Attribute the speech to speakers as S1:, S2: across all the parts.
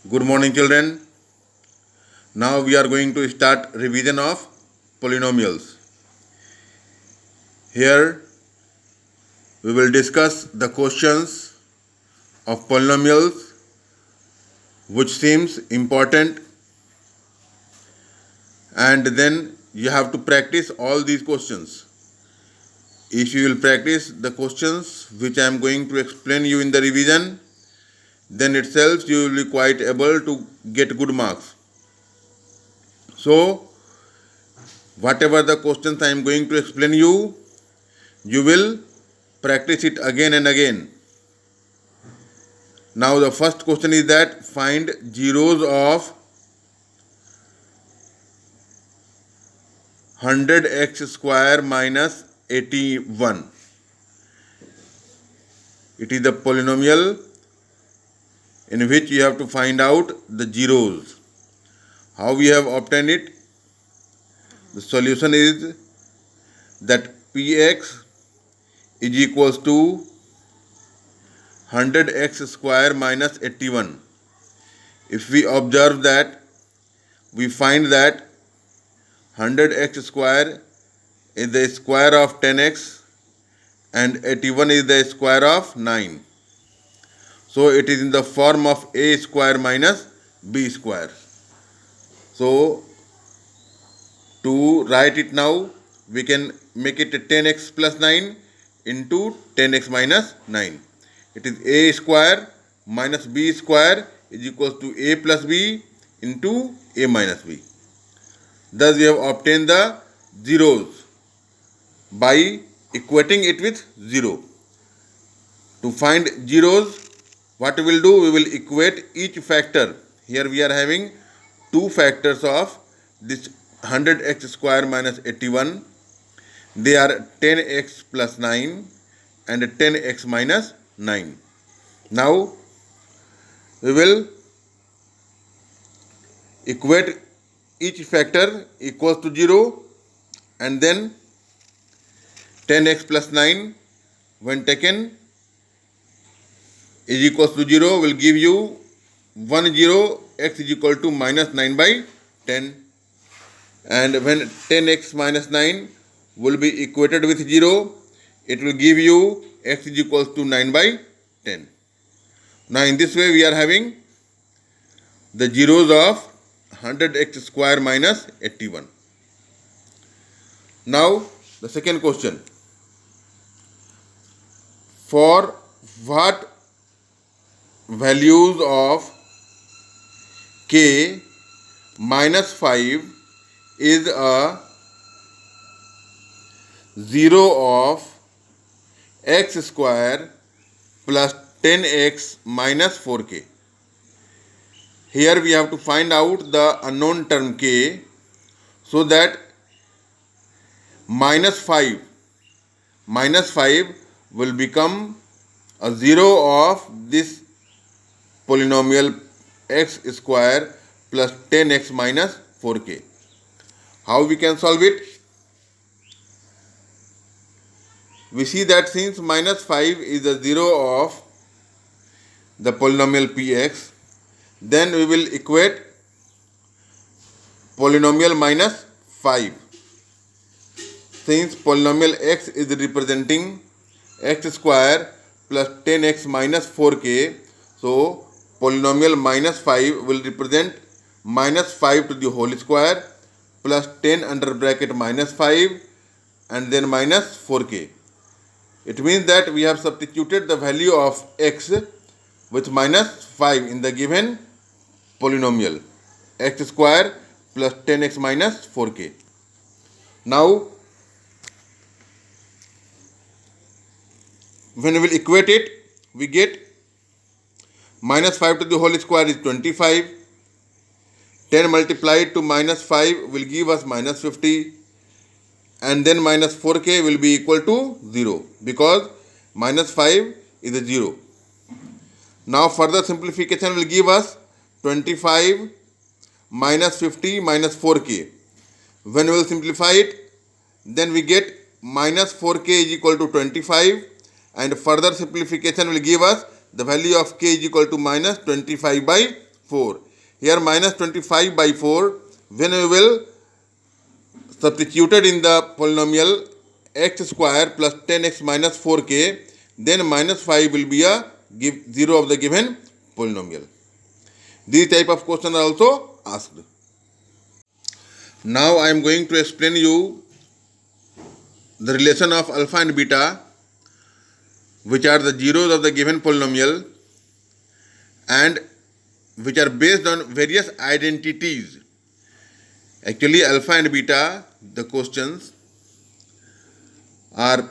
S1: Good morning, children. Now we are going to start revision of polynomials. Here we will discuss the questions of polynomials which seems important, and then you have to practice all these questions. If you will practice the questions which I am going to explain you in the revision, then itself you will be quite able to get good marks. So whatever the questions I am going to explain you will practice it again and again. Now the first question is that find zeros of 100x square minus 81. It is the polynomial in which you have to find out the zeros. How we have obtained it? The solution is that px is equals to 100x square minus 81. If we observe that, we find that 100x square is the square of 10x and 81 is the square of 9. So it is in the form of a square minus b square. So to write it now, we can make it 10x plus 9 into 10x minus 9. It is a square minus b square is equals to a plus b into a minus b. Thus we have obtained the zeros by equating it with 0. To find zeros, what we will do? We will equate each factor. Here we are having two factors of this 100x square minus 81. They are 10x plus 9 and 10x minus 9. Now we will equate each factor equals to 0, and then 10x plus 9 when taken is equals to 0 will give you 10, x is equal to minus 9 by 10, and when 10x minus 9 will be equated with 0, it will give you x is equals to 9 by 10. Now in this way we are having the zeros of 100x square minus 81. Now the second question. For what values of k minus 5 is a 0 of x square plus 10x minus 4k. Here we have to find out the unknown term k, so that minus 5 will become a 0 of this polynomial x square plus 10x minus 4k. How we can solve it? We see that since minus 5 is a 0 of the polynomial px, then we will equate polynomial minus 5. Since polynomial x is representing x square plus 10x minus 4k, so polynomial minus 5 will represent minus 5 to the whole square plus 10 under bracket minus 5 and then minus 4k. It means that we have substituted the value of x with minus 5 in the given polynomial, x square plus 10x minus 4k. Now when we will equate it, we get minus 5 to the whole square is 25. 10 multiplied to minus 5 will give us minus 50. And then minus 4k will be equal to 0 because minus 5 is a 0. Now further simplification will give us 25 minus 50 minus 4k. When we will simplify it, then we get minus 4k is equal to 25, and further simplification will give us the value of k is equal to minus 25 by 4. Here minus 25 by 4. When we will substitute it in the polynomial x square plus 10x minus 4k, then minus 5 will be a 0 of the given polynomial. These type of questions are also asked. Now I am going to explain you the relation of alpha and beta, which are the zeros of the given polynomial and which are based on various identities. Actually, alpha and beta, the questions are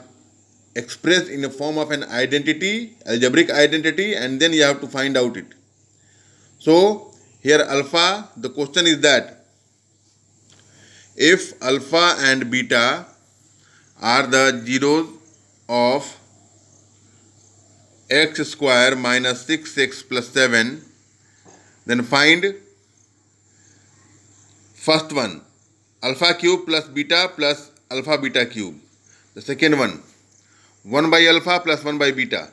S1: expressed in the form of an identity, algebraic identity, and then you have to find out it. So, here alpha, the question is that if alpha and beta are the zeros of x square minus 6x plus 7, then find first one, alpha cube plus beta plus alpha beta cube. The second one, 1 by alpha plus 1 by beta.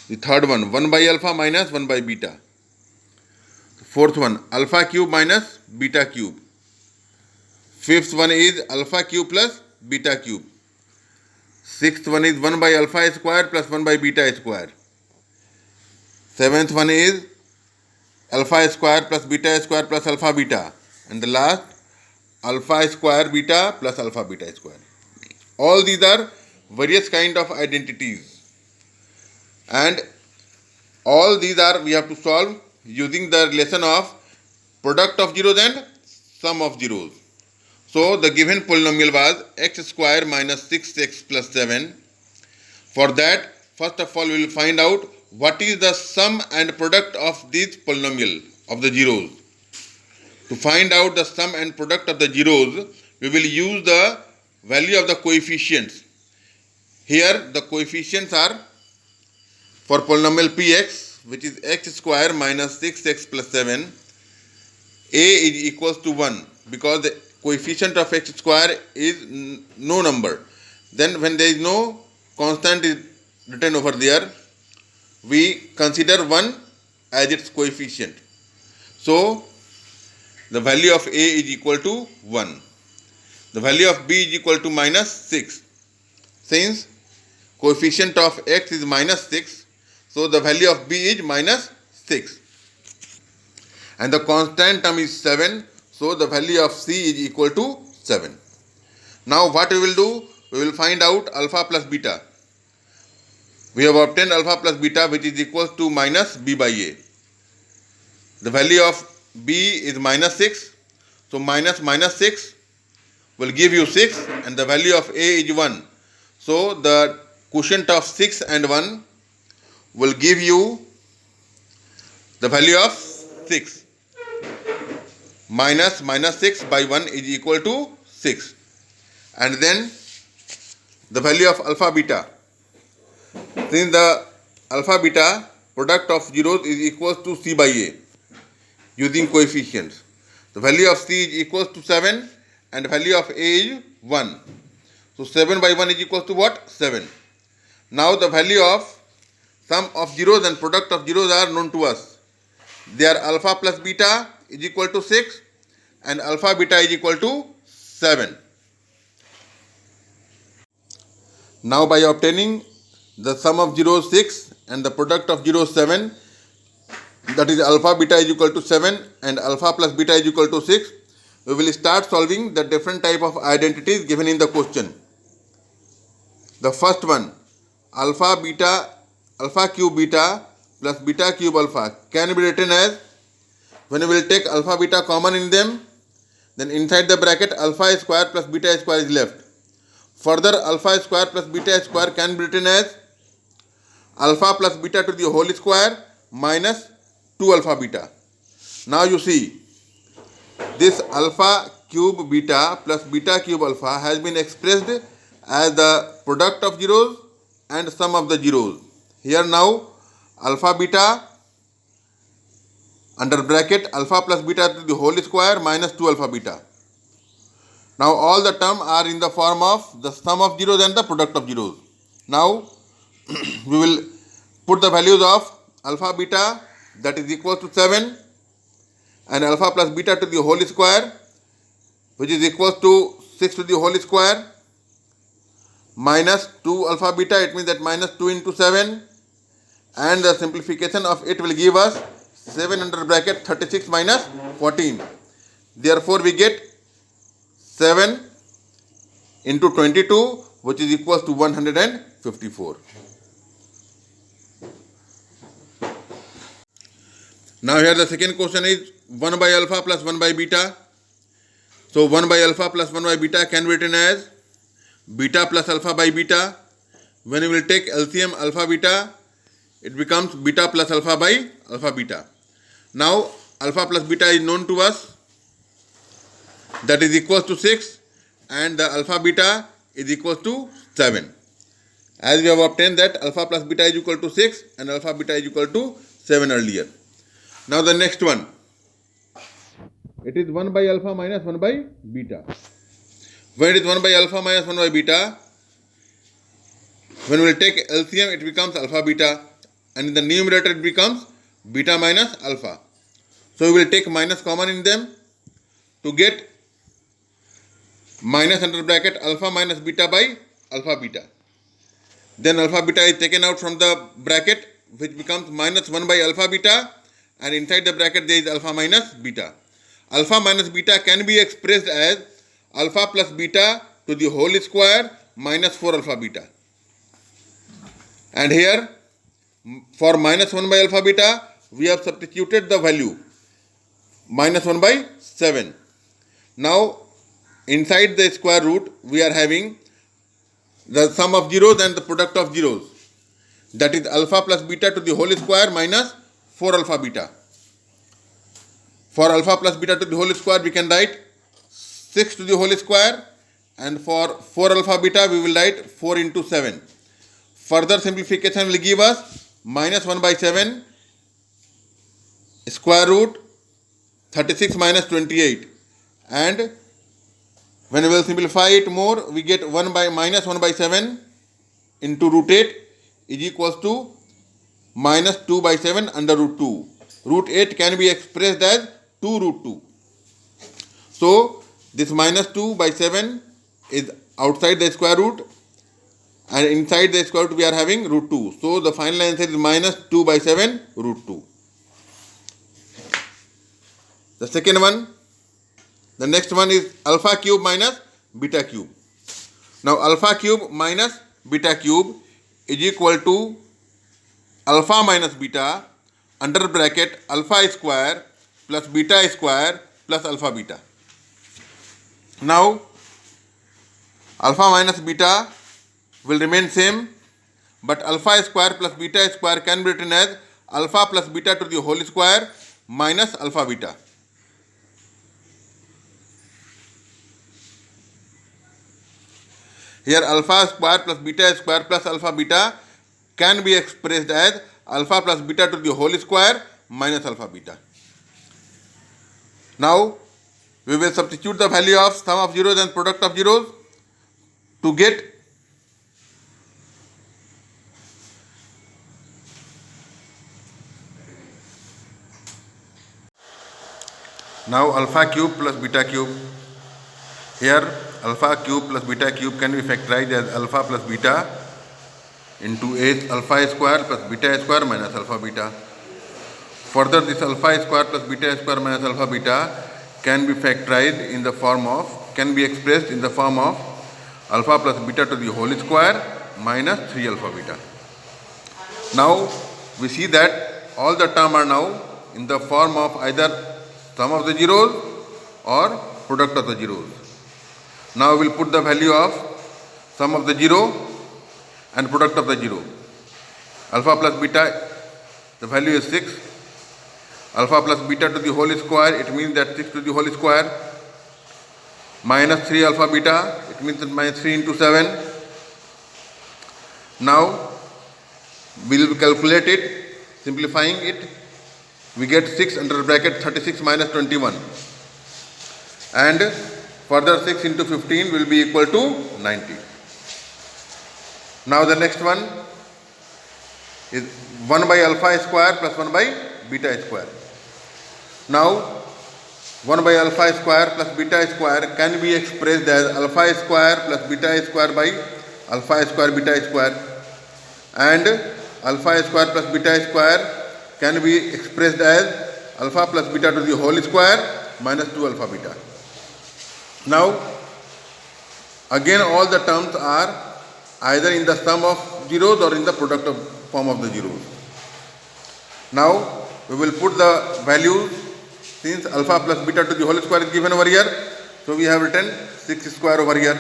S1: The third one, 1 by alpha minus 1 by beta. The fourth one, alpha cube minus beta cube. Fifth one is alpha cube plus beta cube. Sixth one is 1 by alpha square plus 1 by beta square. Seventh one is alpha square plus beta square plus alpha beta. And the last, alpha square beta plus alpha beta square. All these are various kind of identities. And all these are we have to solve using the relation of product of zeros and sum of zeros. So the given polynomial was x square minus 6x plus 7. For that, first of all, we will find out what is the sum and product of this polynomial of the zeros. To find out the sum and product of the zeros, we will use the value of the coefficients. Here the coefficients are for polynomial px, which is x square minus 6x plus 7, a is equals to 1 because the coefficient of x square is no number. Then when there is no constant is written over there, we consider 1 as its coefficient. So the value of a is equal to 1. The value of b is equal to minus 6. Since coefficient of x is minus 6, so the value of b is minus 6. And the constant term is 7, so the value of c is equal to 7. Now what we will do? We will find out alpha plus beta. We have obtained alpha plus beta, which is equal to minus b by a. The value of b is minus 6, so minus 6 will give you 6, and the value of a is 1. So the quotient of 6 and 1 will give you the value of 6. Minus 6 by 1 is equal to 6. And then the value of alpha beta. Since the alpha beta product of zeros is equal to c by a using coefficients. The value of c is equal to 7 and the value of a is 1. So 7 by 1 is equal to what? 7. Now the value of sum of zeros and product of zeros are known to us. They are alpha plus beta is equal to 6 and alpha beta is equal to 7. Now by obtaining the sum of zeros 6 and the product of zeros 7, that is alpha beta is equal to 7 and alpha plus beta is equal to 6, we will start solving the different type of identities given in the question. The first one, alpha cube beta plus beta cube alpha can be written as, when we will take alpha beta common in them, then inside the bracket alpha square plus beta square is left. Further, alpha square plus beta square can be written as alpha plus beta to the whole square minus 2 alpha beta. Now you see, this alpha cube beta plus beta cube alpha has been expressed as the product of zeros and sum of the zeros. Here now alpha beta under bracket alpha plus beta to the whole square minus 2 alpha beta. Now all the terms are in the form of the sum of zeros and the product of zeros. Now we will put the values of alpha beta that is equal to 7, and alpha plus beta to the whole square, which is equal to 6 to the whole square, minus 2 alpha beta, it means that minus 2 into 7, and the simplification of it will give us 7 under bracket 36 minus 14. Therefore, we get 7 into 22, which is equal to 154. Now here the second question is 1 by alpha plus 1 by beta. So 1 by alpha plus 1 by beta can be written as beta plus alpha by beta. When we will take LCM alpha beta, it becomes beta plus alpha by alpha beta. Now alpha plus beta is known to us, that is equal to 6, and the alpha beta is equal to 7. As we have obtained that alpha plus beta is equal to 6 and alpha beta is equal to 7 earlier. Now the next one, it is 1 by alpha minus 1 by beta. When it is 1 by alpha minus 1 by beta, when we will take LCM, it becomes alpha beta, and in the numerator it becomes beta minus alpha. So we will take minus common in them to get minus under bracket alpha minus beta by alpha beta. Then alpha beta is taken out from the bracket, which becomes minus 1 by alpha beta, and inside the bracket there is alpha minus beta. Alpha minus beta can be expressed as alpha plus beta to the whole square minus 4 alpha beta. And here, for minus 1 by alpha beta, we have substituted the value minus 1 by 7. Now, inside the square root, we are having the sum of zeros and the product of zeros. That is alpha plus beta to the whole square minus 4 alpha beta. For alpha plus beta to the whole square, we can write 6 to the whole square, and for 4 alpha beta, we will write 4 into 7. Further simplification will give us minus 1 by 7 square root 36 minus 28, and when we will simplify it more, we get 1 by minus 1 by 7 into root 8 is equals to minus 2 by 7 under root 2. Root 8 can be expressed as 2 root 2. So this minus 2 by 7 is outside the square root, and inside the square root we are having root 2. So the final answer is minus 2 by 7 root 2. The second one, the next one is alpha cube minus beta cube. Now alpha cube minus beta cube is equal to alpha minus beta under bracket alpha square plus beta square plus alpha beta. Now alpha minus beta will remain same, but alpha square plus beta square can be written as alpha plus beta to the whole square minus alpha beta. Here alpha square plus beta square plus alpha beta can be expressed as alpha plus beta to the whole square minus alpha beta. Now we will substitute the value of sum of zeros and product of zeros to get now alpha cube plus beta cube. Here alpha cube plus beta cube can be factorized as alpha plus beta into a alpha square plus beta square minus alpha beta. Further, this alpha square plus beta square minus alpha beta can be factorized in the form of, can be expressed in the form of alpha plus beta to the whole square minus 3 alpha beta. Now we see that all the terms are now in the form of either sum of the zeros or product of the zeros. Now we will put the value of sum of the zero and product of the zero. Alpha plus beta, the value is 6. Alpha plus beta to the whole square, it means that 6 to the whole square, minus 3 alpha beta, it means that minus 3 into 7. Now we will calculate it, simplifying it, we get 6 under bracket 36 minus 21, and further 6 into 15 will be equal to 90. Now the next one is 1 by alpha square plus 1 by beta square. Now 1 by alpha square plus beta square can be expressed as alpha square plus beta square by alpha square beta square, and alpha square plus beta square can be expressed as alpha plus beta to the whole square minus 2 alpha beta. Now again all the terms are either in the sum of zeros or in the product of form of the zeros. Now we will put the values, since alpha plus beta to the whole square is given over here, so we have written 6 square over here,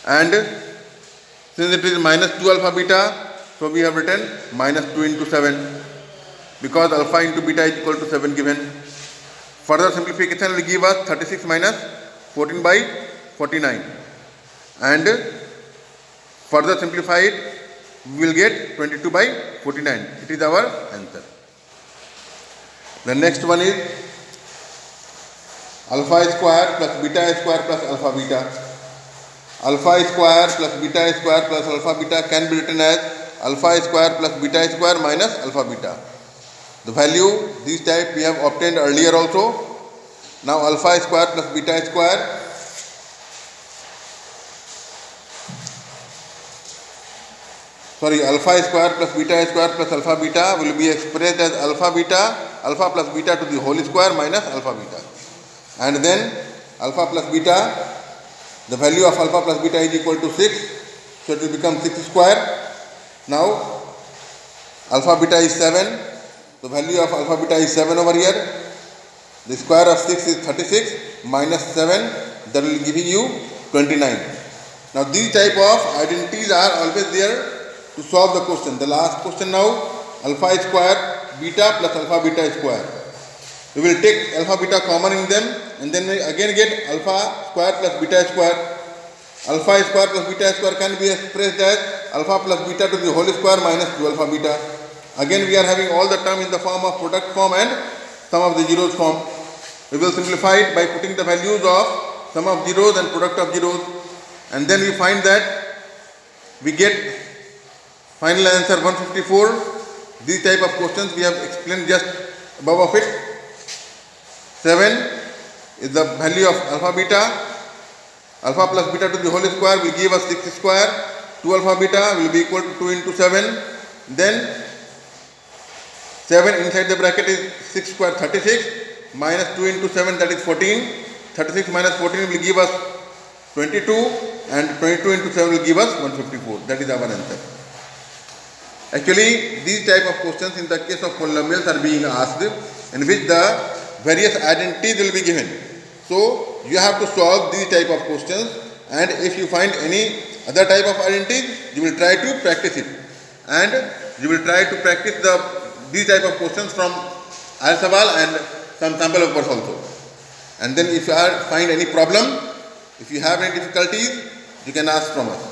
S1: and since it is minus 2 alpha beta, so we have written minus 2 into 7, because alpha into beta is equal to 7 given. Further simplification will give us 36 minus 14 by 49, and further simplify it, we will get 22 by 49. It is our answer. The next one is alpha square plus beta square plus alpha beta. Alpha square plus beta square plus alpha beta can be written as alpha square plus beta square minus alpha beta. The value, this type we have obtained earlier also. Now alpha square plus beta square, alpha square plus beta square plus alpha beta will be expressed as alpha plus beta to the whole square minus alpha beta. And then alpha plus beta, the value of alpha plus beta is equal to 6, so it will become 6 square. Now alpha beta is 7, the value of alpha beta is 7 over here. The square of 6 is 36 minus 7, that will give you 29. Now these type of identities are always there to solve the question. The last question now, alpha square beta plus alpha beta square. We will take alpha beta common in them, and then we again get alpha square plus beta square. Alpha square plus beta square can be expressed as alpha plus beta to the whole square minus 2 alpha beta. Again we are having all the term in the form of product form and sum of the zeros form. We will simplify it by putting the values of sum of zeros and product of zeros, and then we find that we get final answer 154. These type of questions we have explained just above of it. 7 is the value of alpha beta. Alpha plus beta to the whole square will give us 6 square. 2 alpha beta will be equal to 2 into 7. Then 7 inside the bracket is 6 square 36 minus 2 into 7, that is 14. 36 minus 14 will give us 22, and 22 into 7 will give us 154. That is our answer. Actually, these type of questions in the case of polynomials are being asked, in which the various identities will be given. So you have to solve these type of questions, and if you find any other type of identities, you will try to practice it, and you will try to practice these type of questions from Aarya Sawal and some sample papers also. And then if you find any problem, if you have any difficulties, you can ask from us.